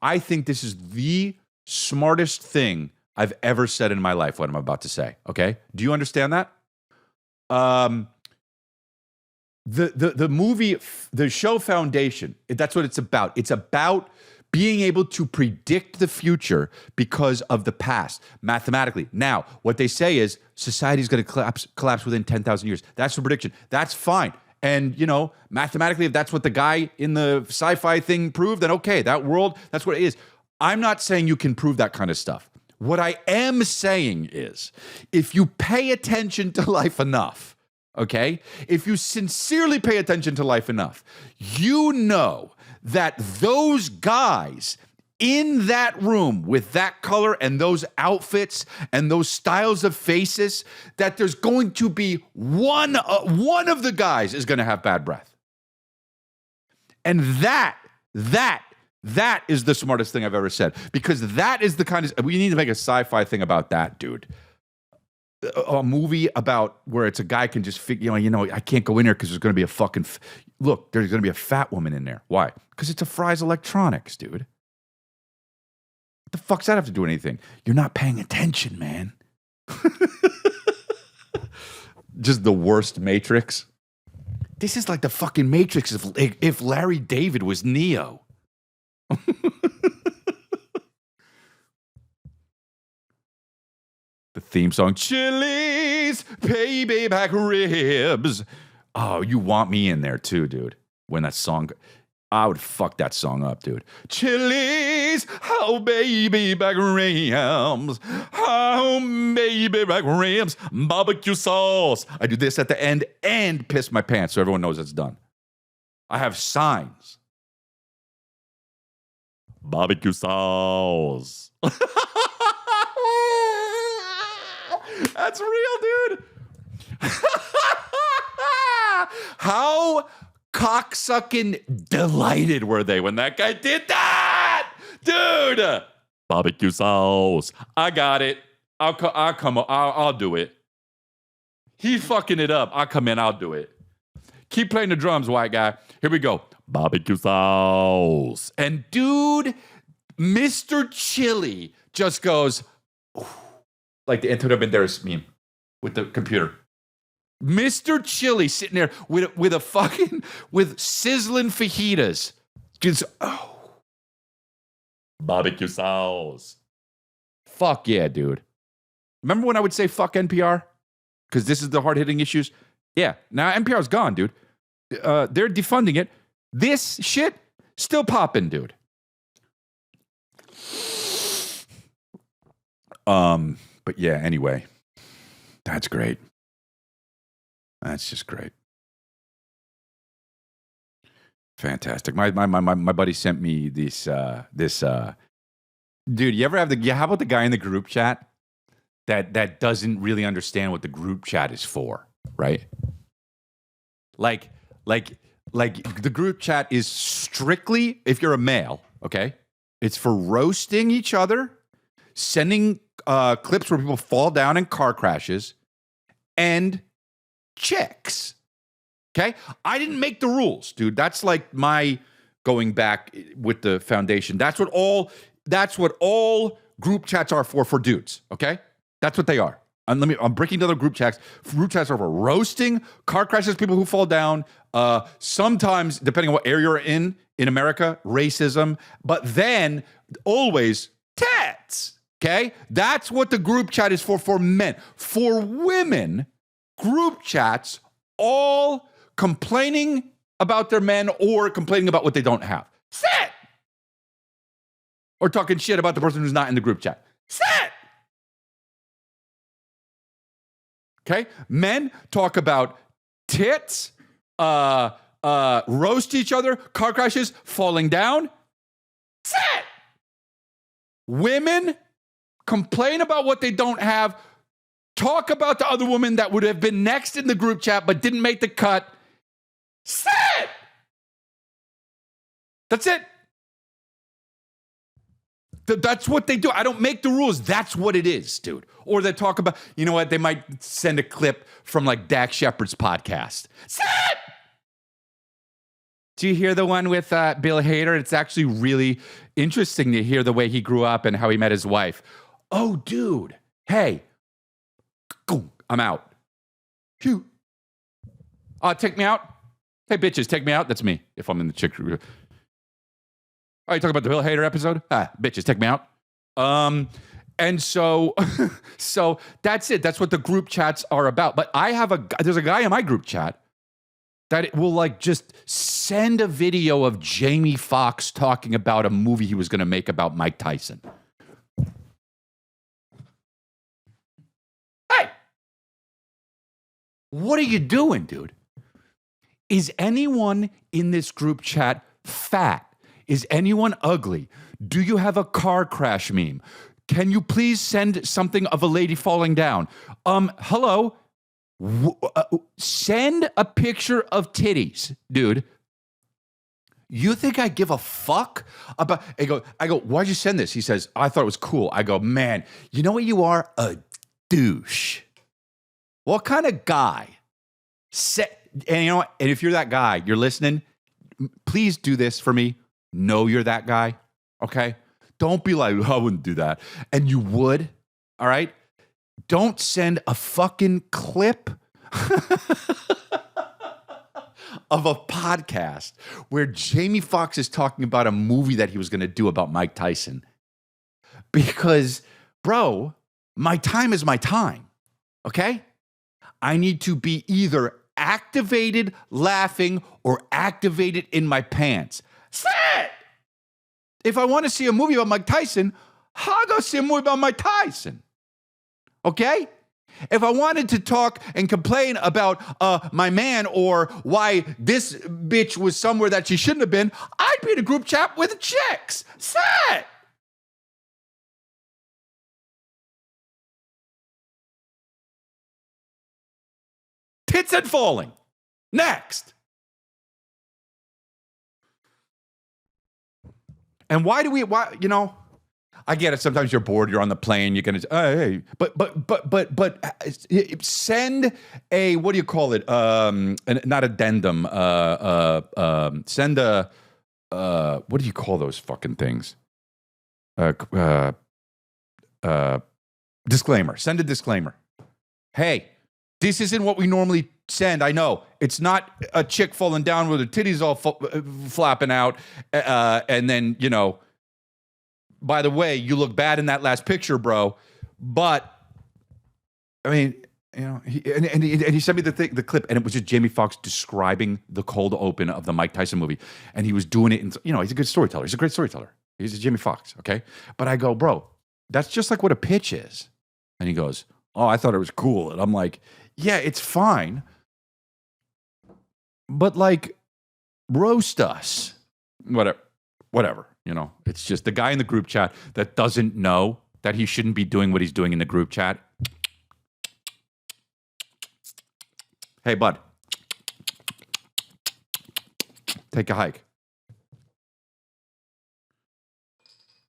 Speaker 2: I think this is the smartest thing I've ever said in my life, what I'm about to say. Okay. Do you understand that? The movie, the show Foundation, that's what it's about. It's about being able to predict the future because of the past, mathematically. Now, what they say is society is going to collapse within 10,000 years. That's the prediction. That's fine. And, you know, mathematically, if that's what the guy in the sci-fi thing proved, then okay, that world, that's what it is. I'm not saying you can prove that kind of stuff. What I am saying is, if you pay attention to life enough, okay? If you sincerely pay attention to life enough, you know that those guys in that room with that color and those outfits and those styles of faces, that there's going to be one of the guys is going to have bad breath. And that is the smartest thing I've ever said, because that is the kind of, we need to make a sci-fi thing about that, dude. A movie about where it's a guy can just figure, I can't go in there because there's going to be a fucking, look, there's going to be a fat woman in there. Why? Because it's a Fry's Electronics, dude. What the fuck's that have to do with anything? You're not paying attention, man. Just the worst Matrix. This is like the fucking Matrix if Larry David was Neo. The theme song, Chili's Baby Back Ribs. Oh, you want me in there too, dude. When that song, I would fuck that song up, dude. Chili's, oh baby back ribs, oh baby back ribs, barbecue sauce. I do this at the end and piss my pants so everyone knows it's done. I have signs. Barbecue sauce. That's real, dude. How cocksucking delighted were they when that guy did that? Dude. Barbecue sauce. I got it. I'll do it. He's fucking it up. I'll come in. I'll do it. Keep playing the drums, white guy. Here we go. Barbecue sauce. And dude, Mr. Chili just goes, like the Antonio Banderas meme with the computer. Mr. Chili sitting there with a fucking, with sizzling fajitas. Just, barbecue sauce. Fuck yeah, dude. Remember when I would say fuck NPR? Because this is the hard-hitting issues? Yeah, now NPR's gone, dude. They're defunding it. This shit, still popping, dude. But yeah, anyway, that's great. That's just great. Fantastic. My buddy sent me this dude, you ever have how about the guy in the group chat that doesn't really understand what the group chat is for, right? Like the group chat is strictly, if you're a male, okay? It's for roasting each other, sending clips where people fall down in car crashes, and chicks. Okay? I didn't make the rules, dude. That's like my going back with the foundation. That's what all group chats are for dudes, okay? That's what they are. And I'm breaking down the group chats. Group chats are for roasting, car crashes, people who fall down, sometimes, depending on what area you're in America, racism, but then always tats. Okay? That's what the group chat is for men. For women, group chats all complaining about their men or complaining about what they don't have. Sit! Or talking shit about the person who's not in the group chat. Sit! Okay? Men talk about tits, roast each other, car crashes, falling down. Sit! Women complain about what they don't have, talk about the other woman that would have been next in the group chat but didn't make the cut. Sit! That's it. That's what they do. I don't make the rules. That's what it is, dude. Or they talk about, you know what? They might send a clip from like Dak Shepard's podcast. Sit! Do you hear the one with Bill Hader? It's actually really interesting to hear the way he grew up and how he met his wife. Oh, dude. Hey. I'm out. Phew. Take me out. Hey, bitches, take me out. That's me if I'm in the chick. Oh, you talking about the Bill Hader episode? Bitches, take me out. And so, so that's it. That's what the group chats are about. But there's a guy in my group chat that it will like just send a video of Jamie Foxx talking about a movie he was going to make about Mike Tyson. What are you doing, dude? Is anyone in this group chat fat? Is anyone ugly? Do you have a car crash meme? Can you please send something of a lady falling down? Hello? Send a picture of titties, dude. You think I give a fuck about? I go, why'd you send this? He says, I thought it was cool. I go, man, you know what you are? A douche. What kind of guy? And you know what? And if you're that guy, you're listening, please do this for me. Know you're that guy, okay? Don't be like, I wouldn't do that. And you would, all right? Don't send a fucking clip of a podcast where Jamie Foxx is talking about a movie that he was going to do about Mike Tyson. Because, bro, my time is my time, okay? I need to be either activated laughing or activated in my pants. Sit! If I want to see a movie about Mike Tyson, I'll go see a movie about Mike Tyson. Okay? If I wanted to talk and complain about my man or why this bitch was somewhere that she shouldn't have been, I'd be in a group chat with chicks. Sit! Tits and falling. Next. And why, you know, I get it. Sometimes you're bored, you're on the plane, you're going to, hey, but send a, what do you call it? Not addendum. Send a, what do you call those fucking things? Disclaimer. Send a disclaimer. Hey, this isn't what we normally send. I know it's not a chick falling down with her titties all flapping out, and then, you know, by the way, you look bad in that last picture, bro. But I mean, you know, he sent me the clip, and it was just Jamie Foxx describing the cold open of the Mike Tyson movie, and he was doing it. You know, he's a good storyteller. He's a great storyteller. He's a Jamie Foxx, okay. But I go, bro, that's just like what a pitch is. And he goes, oh, I thought it was cool, and I'm like, yeah, it's fine. But like, roast us. Whatever, you know. It's just the guy in the group chat that doesn't know that he shouldn't be doing what he's doing in the group chat. Hey, bud. Take a hike.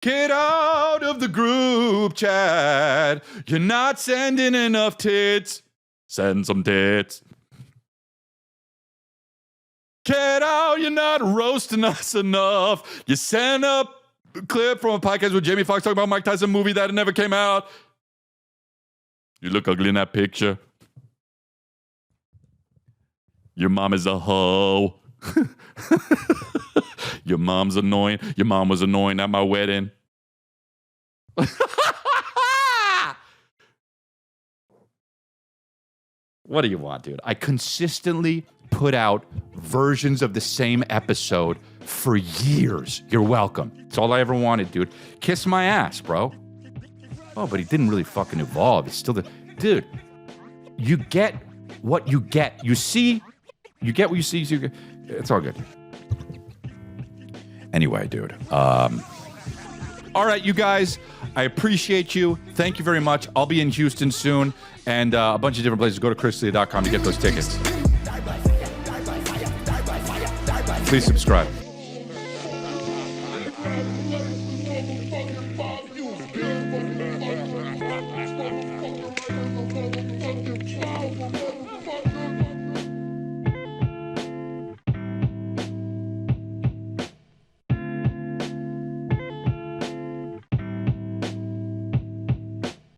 Speaker 2: Get out of the group chat. You're not sending enough tits. Send some tits. Get out, you're not roasting us enough. You sent a clip from a podcast with Jamie Foxx talking about Mike Tyson movie that never came out. You look ugly in that picture. Your mom is a hoe. Your mom's annoying. Your mom was annoying at my wedding. What do you want, dude? I consistently put out versions of the same episode for years. You're welcome. It's all I ever wanted, dude. Kiss my ass, bro. Oh, but he didn't really fucking evolve. It's still the... Dude, you get what you get. You see... You get what you see. It's all good. Anyway, dude. All right, you guys. I appreciate you. Thank you very much. I'll be in Houston soon. And a bunch of different places. Go to chrislea.com to get those tickets. Please subscribe.